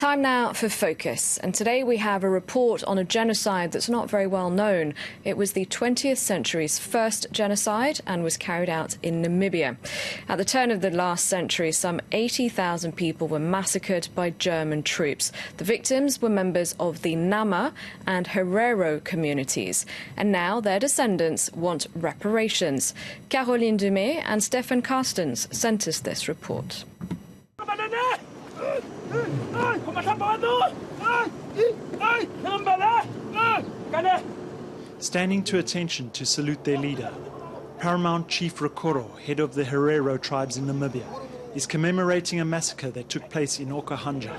Time now for Focus, and today we have a report on a genocide that's not very well known. It was the 20th century's first genocide and was carried out in Namibia. At the turn of the last century, some 80,000 people were massacred by German troops. The victims were members of the Nama and Herero communities, and now their descendants want reparations. Dumay and Stefan Carstens sent us this report. Standing to attention to salute their leader, Paramount Chief Rekoro, head of the Herero tribes in Namibia, is commemorating a massacre that took place in Okahanja.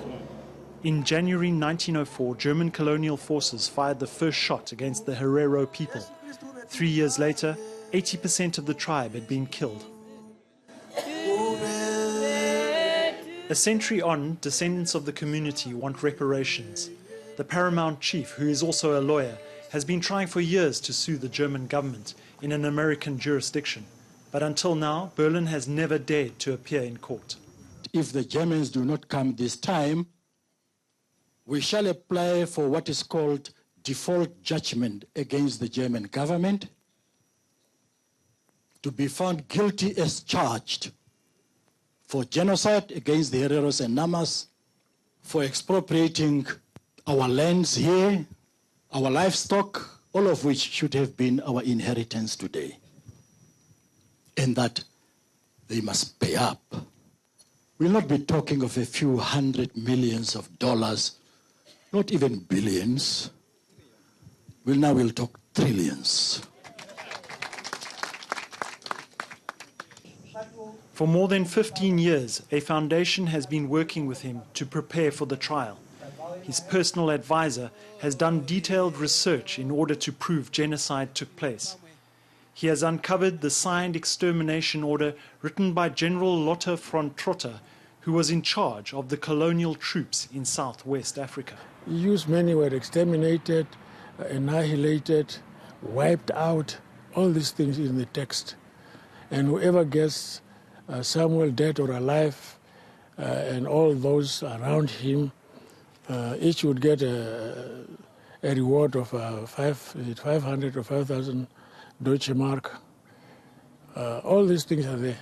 In January 1904, German colonial forces fired the first shot against the Herero people. 3 years later, 80% of the tribe had been killed. A century on, descendants of the community want reparations. The Paramount Chief, who is also a lawyer, has been trying for years to sue the German government in an American jurisdiction. But until now, Berlin has never dared to appear in court. If the Germans do not come this time, we shall apply for what is called default judgment against the German government to be found guilty as charged for genocide against the Hereros and Namas, for expropriating our lands here, our livestock, all of which should have been our inheritance today. And that they must pay up. We'll not be talking of a few $100 million, not even billions. We'll talk trillions. For more than 15 years, a foundation has been working with him to prepare for the trial. His personal advisor has done detailed research in order to prove genocide took place. He has uncovered the signed extermination order written by General Lotte von Trotter, who was in charge of the colonial troops in Southwest Africa. He used many words: exterminated, annihilated, wiped out, all these things in the text. And whoever gets Samuel dead or alive, and all those around him, each would get a reward of 500 or 5,000 Deutsche Mark. All these things are there.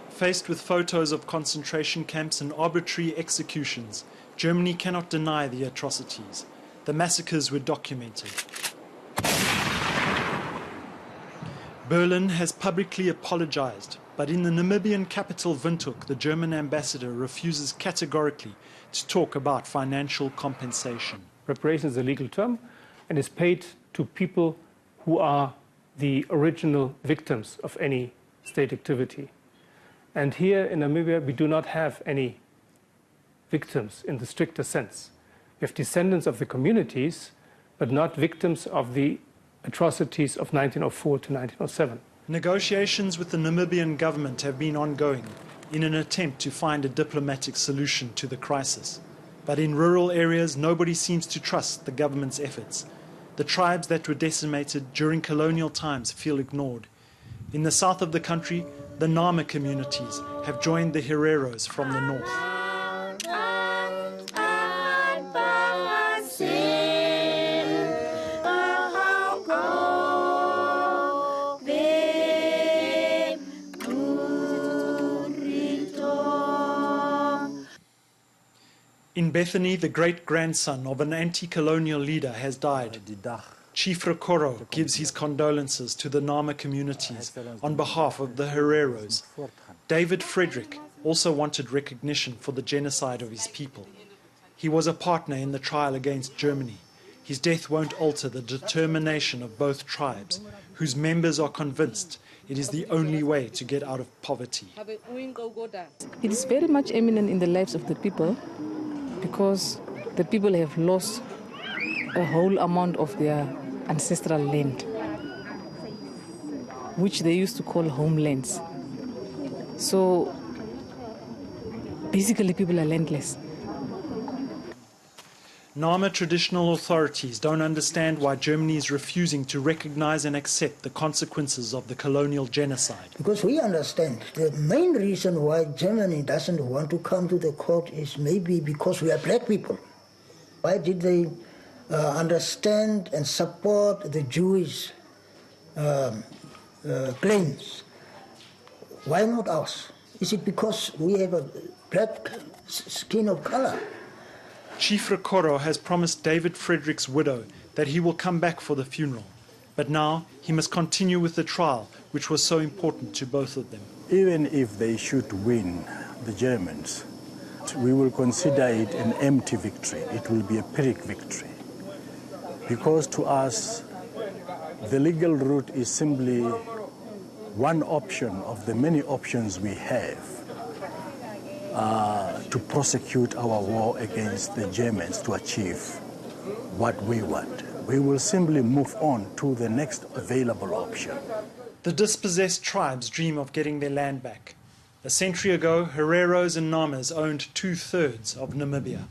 Faced with photos of concentration camps and arbitrary executions, Germany cannot deny the atrocities. The massacres were documented. Berlin has publicly apologized, but in the Namibian capital Windhoek, the German ambassador refuses categorically to talk about financial compensation. Reparations is a legal term and is paid to people who are the original victims of any state activity. And here in Namibia, we do not have any victims in the stricter sense. We have descendants of the communities, but not victims of the atrocities of 1904 to 1907. Negotiations with the Namibian government have been ongoing in an attempt to find a diplomatic solution to the crisis. But in rural areas, nobody seems to trust the government's efforts. The tribes that were decimated during colonial times feel ignored. In the south of the country, the Nama communities have joined the Hereros from the north. In Bethany, the great-grandson of an anti-colonial leader has died. Chief Rekoro gives his condolences to the Nama communities on behalf of the Hereros. David Frederick also wanted recognition for the genocide of his people. He was a partner in the trial against Germany. His death won't alter the determination of both tribes, whose members are convinced it is the only way to get out of poverty. It is very much eminent in the lives of the people, because the people have lost a whole amount of their ancestral land, which they used to call homelands. So basically people are landless. Nama traditional authorities don't understand why Germany is refusing to recognize and accept the consequences of the colonial genocide. Because we understand the main reason why Germany doesn't want to come to the court is maybe because we are black people. Why did they understand and support the Jewish claims? Why not us? Is it because we have a black skin of color? Chief Rekoro has promised David Frederick's widow that he will come back for the funeral. But now he must continue with the trial, which was so important to both of them. Even if they should win, the Germans, we will consider it an empty victory. It will be a Pyrrhic victory. Because to us, the legal route is simply one option of the many options we have to prosecute our war against the Germans to achieve what we want. We will simply move on to the next available option. The dispossessed tribes dream of getting their land back. A century ago, Hereros and Namas owned 2/3 of Namibia.